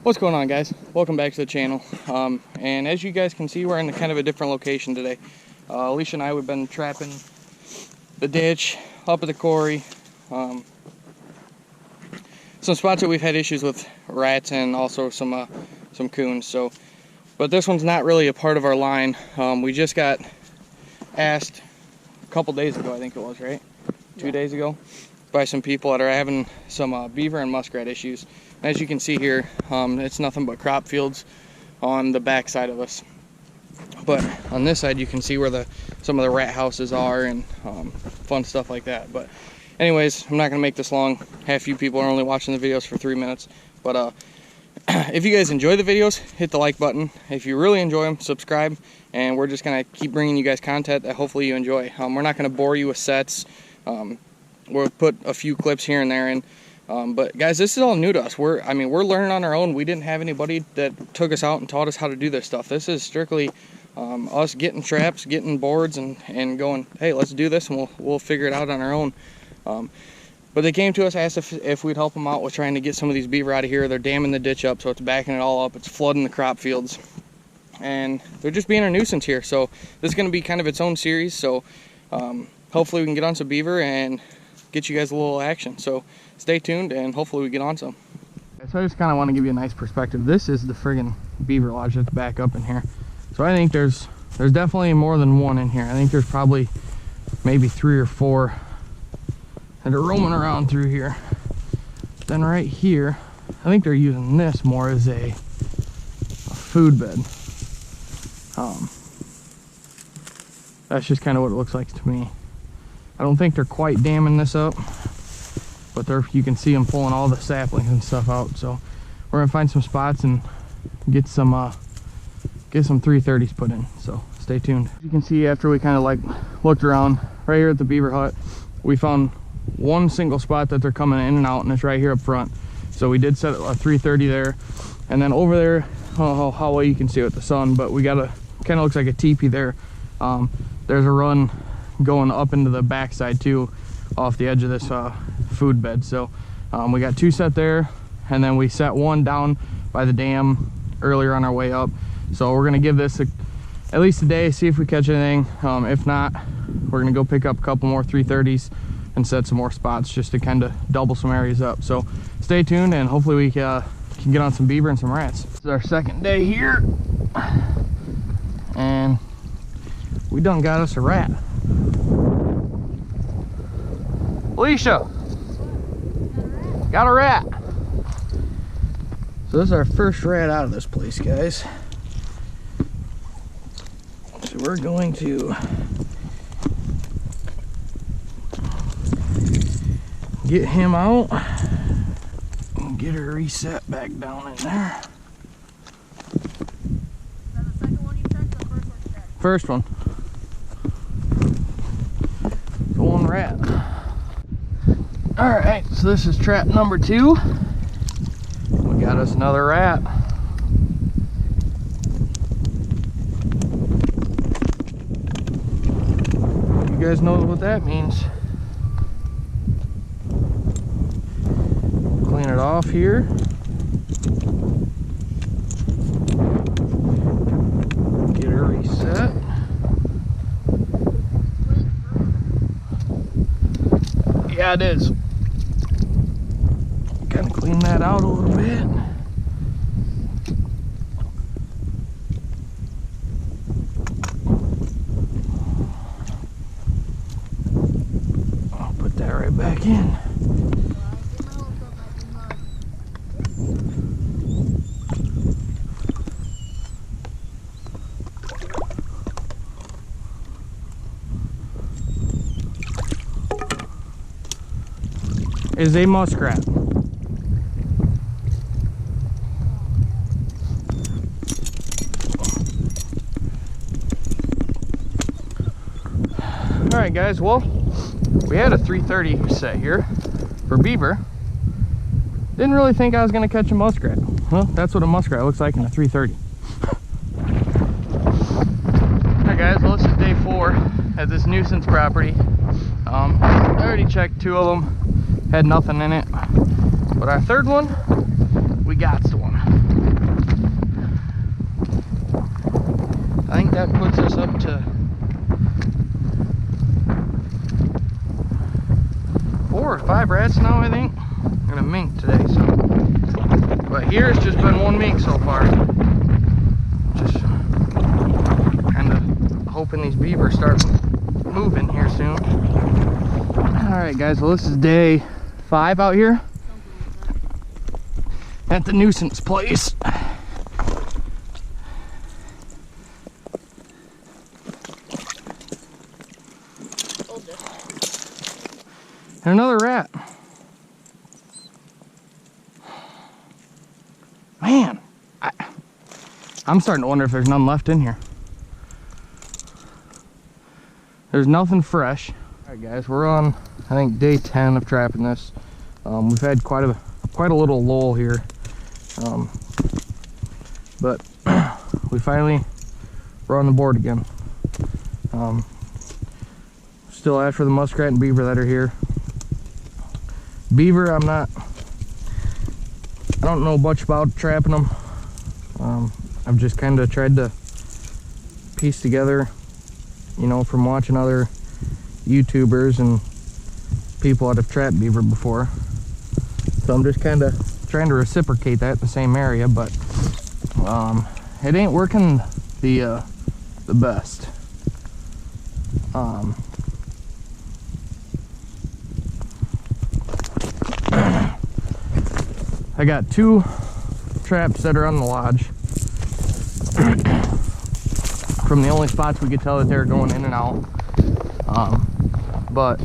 What's going on, guys? Welcome back to the channel. And as you guys can see, we're in kind of a different location today. Alicia and I, we've been trapping the ditch, up at the quarry. Some spots that we've had issues with rats and also some coons. So, but this one's not really a part of our line. We just got asked a couple days ago, I think it was, right? 2 days ago, by some people that are having some beaver and muskrat issues. As you can see here, it's nothing but crop fields on the back side of us. But on this side, you can see where some of the rat houses are and fun stuff like that. But anyways, I'm not going to make this long. Half you people are only watching the videos for 3 minutes. But if you guys enjoy the videos, hit the like button. If you really enjoy them, subscribe. And we're just going to keep bringing you guys content that hopefully you enjoy. We're not going to bore you with sets. We'll put a few clips here and there in. But guys, this is all new to us. We're learning on our own. We didn't have anybody that took us out and taught us how to do this stuff. This is strictly us getting traps, getting boards, and going, hey, let's do this, and we'll figure it out on our own. But they came to us, asked if we'd help them out with trying to get some of these beaver out of here. They're damming the ditch up, so it's backing it all up. It's flooding the crop fields, and they're just being a nuisance here. So this is going to be kind of its own series. So hopefully we can get on some beaver and get you guys a little action. So stay tuned and hopefully we get on some. So I just kind of want to give you a nice perspective. This is the friggin' beaver lodge that's back up in here. So I think there's definitely more than one in here. I think there's probably maybe 3 or 4 that are roaming around through here. Then right here, I think they're using this more as a food bed. That's just kind of what it looks like to me. I don't think they're quite damming this up, but you can see them pulling all the saplings and stuff out. So we're gonna find some spots and get some 330s put in. So stay tuned. As you can see, after we kind of like looked around right here at the beaver hut, we found one single spot that they're coming in and out, and it's right here up front. So we did set a 330 there, and then over there, I don't know how well you can see it with the sun, but we got a kind of looks like a teepee there. There's a run going up into the backside too, off the edge of this food bed. So we got 2 set there, and then we set 1 down by the dam earlier on our way up. So we're gonna give this at least a day, see if we catch anything. If not, we're gonna go pick up a couple more 330s and set some more spots just to kind of double some areas up. So stay tuned, and hopefully we can get on some beaver and some rats. This is our second day here, and we done got us a rat. Alicia, got a rat. So this is our first rat out of this place, guys. So we're going to get him out and get her reset back down in there. Is that the second one you checked or the first one you checked? First one. The one rat. All right, so this is trap number 2. We got us another rat. You guys know what that means. Clean it off here. Get her reset. Yeah, it is. Gotta clean that out a little bit. I'll put that right back in. Is a muskrat. Alright guys, well, we had a 330 set here for beaver. Didn't really think I was going to catch a muskrat. Well, that's what a muskrat looks like in a 330. Alright guys, well, this is day 4 at this nuisance property. I already checked 2 of them, had nothing in it. But our third one, we got one. I think that puts us up to 4 or 5 rats now, I think, and a mink today. So, but here it's just been one mink so far. Just kind of hoping these beavers start moving here soon. All right, guys. Well, this is day 5 out here at the Nuisance place. And another rat. Man, I'm starting to wonder if there's none left in here. There's nothing fresh. All right, guys, we're on, I think, day 10 of trapping this. We've had quite a little lull here, but we finally were on the board again. Still after the muskrat and beaver that are here. Beaver, I don't know much about trapping them. I've just kind of tried to piece together, you know, from watching other YouTubers and people that have trapped beaver before. So I'm just kind of trying to reciprocate that in the same area, but it ain't working the best. I got 2 traps that are on the lodge. From the only spots we could tell that they're going in and out. But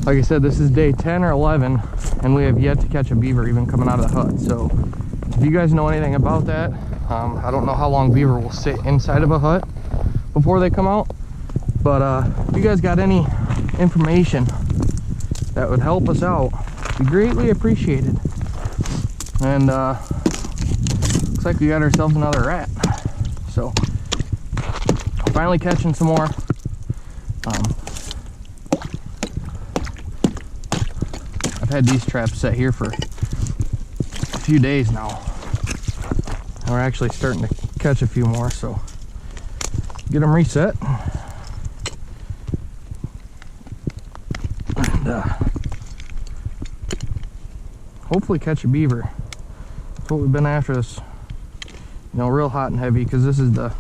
like I said, this is day 10 or 11 and we have yet to catch a beaver even coming out of the hut. So if you guys know anything about that, I don't know how long beaver will sit inside of a hut before they come out, but if you guys got any information that would help us out, it'd be greatly appreciated. And looks like we got ourselves another rat. So finally catching some more. I've had these traps set here for a few days now. And we're actually starting to catch a few more, so get them reset. And hopefully catch a beaver. That's what we've been after this, you know, real hot and heavy, because this is the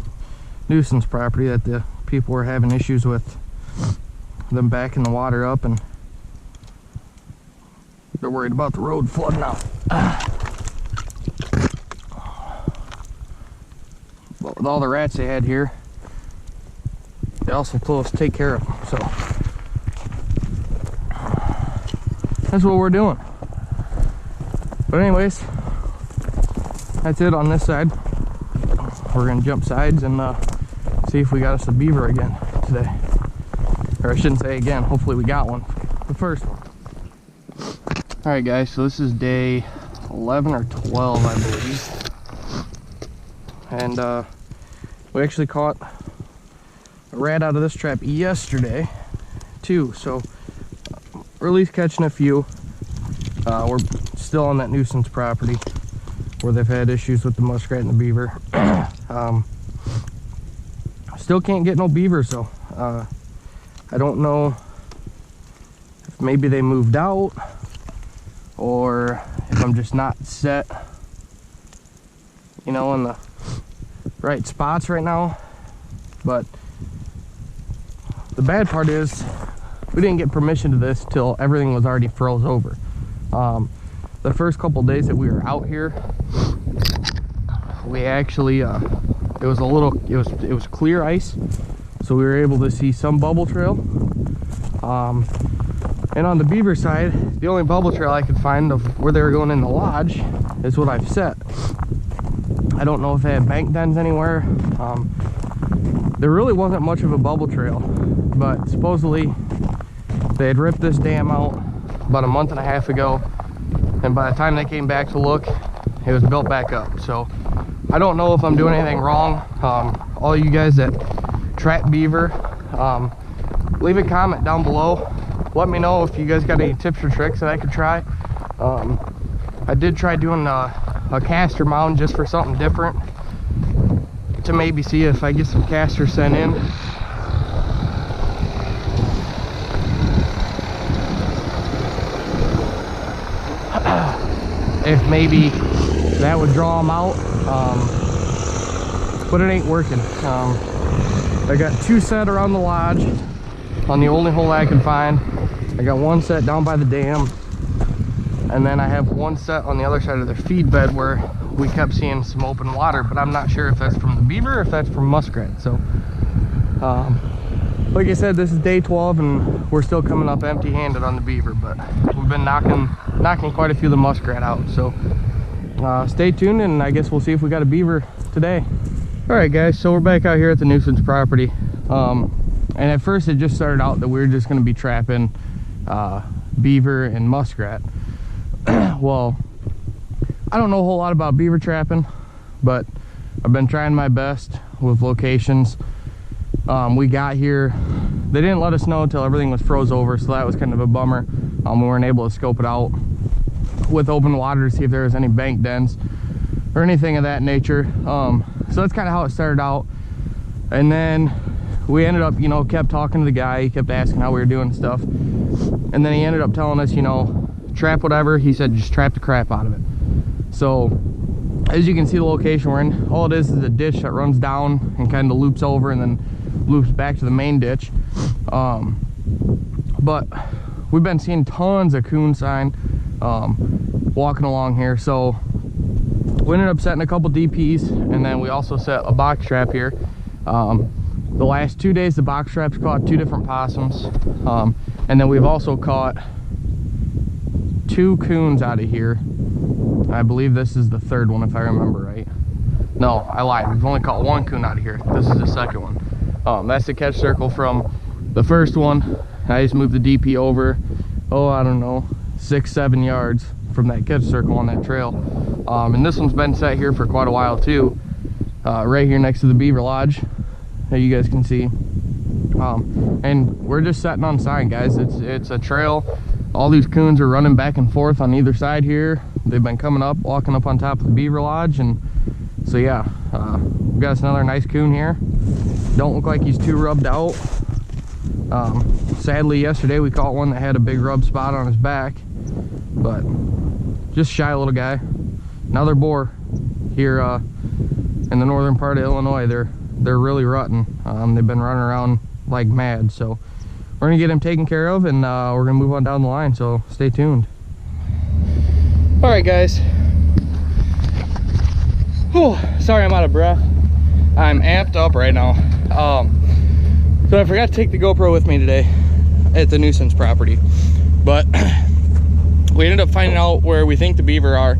Nuisance property that the people were having issues with them backing the water up, and they're worried about the road flooding out. But with all the rats they had here, they also told us to take care of them, so that's what we're doing. But anyways, that's it on this side. We're gonna jump sides and see if we got us a beaver again today. Or I shouldn't say again, hopefully we got one. The first one. All right, guys, so this is day 11 or 12, I believe. And we actually caught a rat out of this trap yesterday too. So we're at least catching a few. We're still on that Nuisance property where they've had issues with the muskrat and the beaver. Still can't get no beavers though. I don't know if maybe they moved out or if I'm just not set, you know, in the right spots right now. But the bad part is we didn't get permission to this till everything was already froze over. The first couple days that we were out here, we actually it was clear ice, so we were able to see some bubble trail. And on the beaver side, the only bubble trail I could find of where they were going in the lodge is what I've set. I don't know if they had bank dens anywhere. There really wasn't much of a bubble trail, but supposedly they had ripped this dam out about a month and a half ago, and by the time they came back to look, it was built back up. So I don't know if I'm doing anything wrong. All you guys that trap beaver, leave a comment down below. Let me know if you guys got any tips or tricks that I could try. I did try doing a caster mound just for something different, to maybe see if I get some casters sent in. If maybe that would draw them out, but it ain't working. I got 2 set around the lodge on the only hole I can find. I got 1 set down by the dam, and then I have 1 set on the other side of the feed bed where we kept seeing some open water, but I'm not sure if that's from the beaver or if that's from muskrat. So like I said, this is day 12 and we're still coming up empty-handed on the beaver, but we've been knocking quite a few of the muskrat out. So stay tuned, and I guess we'll see if we got a beaver today. All right guys, so we're back out here at the Nuisance property, and at first it just started out that we were just going to be trapping beaver and muskrat. Well, I don't know a whole lot about beaver trapping, but I've been trying my best with locations. We got here, they didn't let us know until everything was froze over, so that was kind of a bummer. We weren't able to scope it out with open water to see if there was any bank dens or anything of that nature. So that's kind of how it started out. And then we ended up, you know, kept talking to the guy. He kept asking how we were doing and stuff. And then he ended up telling us, you know, trap whatever. He said just trap the crap out of it. So as you can see, the location we're in, all it is a ditch that runs down and kind of loops over and then loops back to the main ditch. But we've been seeing tons of coon sign walking along here. So we ended up setting a couple DPs, and then we also set a box trap here. The last 2 days the box traps caught 2 different possums, and then we've also caught 2 coons out of here. I believe this is the 3rd one, if I remember right. No, I lied, we've only caught 1 coon out of here. This is the 2nd one. That's the catch circle from the 1st one. I just moved the DP over, I don't know, 6-7 yards from that catch circle on that trail. And this one's been set here for quite a while too, right here next to the beaver lodge that you guys can see. And we're just setting on sign, guys. It's a trail. All these coons are running back and forth on either side here. They've been coming up, walking up on top of the beaver lodge, and so yeah, we got us another nice coon here. Don't look like he's too rubbed out. Sadly, yesterday we caught one that had a big rub spot on his back, but just shy little guy. Another boar here in the northern part of Illinois. They're really rutting. They've been running around like mad, so we're gonna get him taken care of, and we're gonna move on down the line, so stay tuned. All right guys, whew, sorry I'm out of breath. I'm amped up right now. So I forgot to take the GoPro with me today at the Nuisance property, but we ended up finding out where we think the beaver are.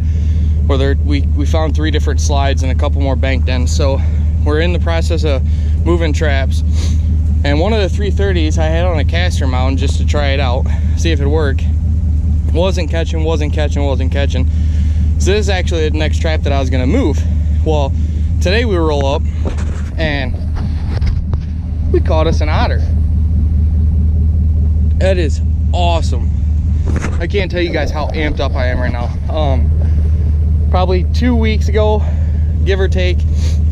Where we found 3 different slides and a couple more bank dens. So we're in the process of moving traps, and one of the 330s I had on a caster mount just to try it out, see if it'd work. Wasn't catching. So this is actually the next trap that I was gonna move. Well, today we roll up and we caught us an otter. That is awesome. I can't tell you guys how amped up I am right now. Probably 2 weeks ago, give or take,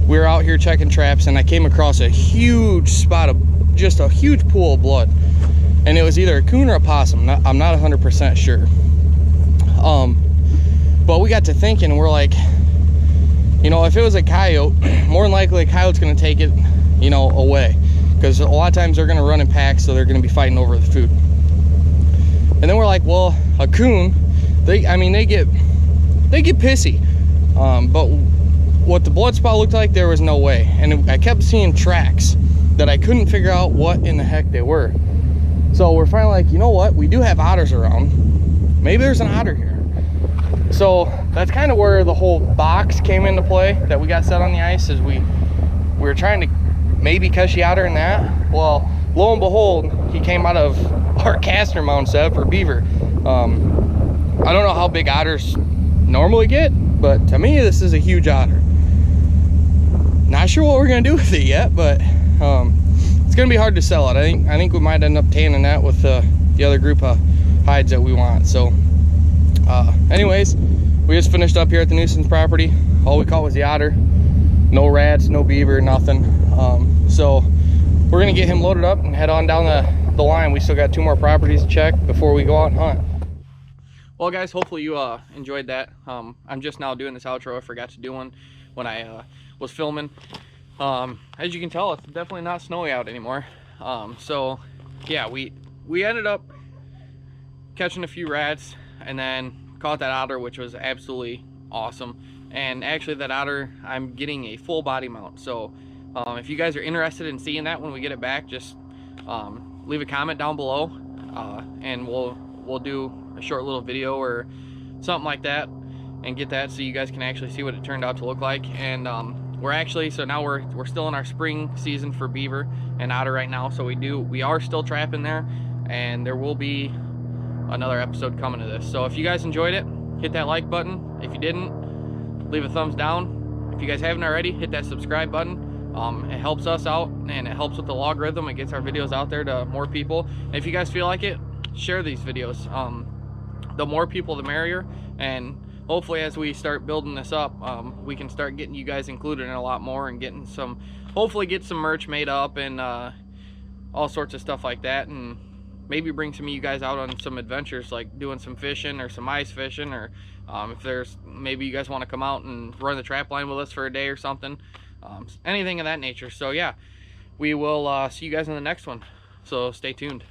we were out here checking traps, and I came across a huge spot of just a huge pool of blood, and it was either a coon or a possum. I'm not 100% sure. But we got to thinking, and we're like, you know, if it was a coyote, more than likely a coyote's going to take it, you know, away, because a lot of times they're going to run in packs, so they're going to be fighting over the food. And then we're like, well, a coon, they get pissy, but what the blood spot looked like, there was no way. And I kept seeing tracks that I couldn't figure out what in the heck they were. So we're finally like, you know what, we do have otters around, maybe there's an otter here. So that's kind of where the whole box came into play that we got set on the ice, is we were trying to maybe catch the otter in that. Well, lo and behold, he came out of our caster mount set for beaver. I don't know how big otters normally get, but to me this is a huge otter. Not sure what we're gonna do with it yet, but it's gonna be hard to sell it. I think we might end up tanning that with the other group of hides that we want. So anyways, we just finished up here at the Nuisance property. All we caught was the otter. no rats, no beaver, nothing. So we're gonna get him loaded up and head on down the line. We still got 2 more properties to check before we go out and hunt. Well guys, hopefully you enjoyed that. I'm just now doing this outro. I forgot to do one when I was filming. As you can tell, it's definitely not snowy out anymore. So yeah, we ended up catching a few rats and then caught that otter, which was absolutely awesome. And actually that otter, I'm getting a full body mount. So if you guys are interested in seeing that when we get it back, just leave a comment down below, and we'll do a short little video or something like that and get that so you guys can actually see what it turned out to look like. And we're actually, so now we're still in our spring season for beaver and otter right now, so we are still trapping there, and there will be another episode coming to this. So if you guys enjoyed it, hit that like button. If you didn't, leave a thumbs down. If you guys haven't already, hit that subscribe button. It helps us out and it helps with the logarithm. It gets our videos out there to more people. And if you guys feel like it, share these videos. The more people, the merrier. And hopefully as we start building this up, we can start getting you guys included in a lot more and getting some, hopefully get some merch made up and all sorts of stuff like that, and maybe bring some of you guys out on some adventures, like doing some fishing or some ice fishing, or if there's, maybe you guys want to come out and run the trap line with us for a day or something, anything of that nature. So yeah, we will see you guys in the next one, so stay tuned.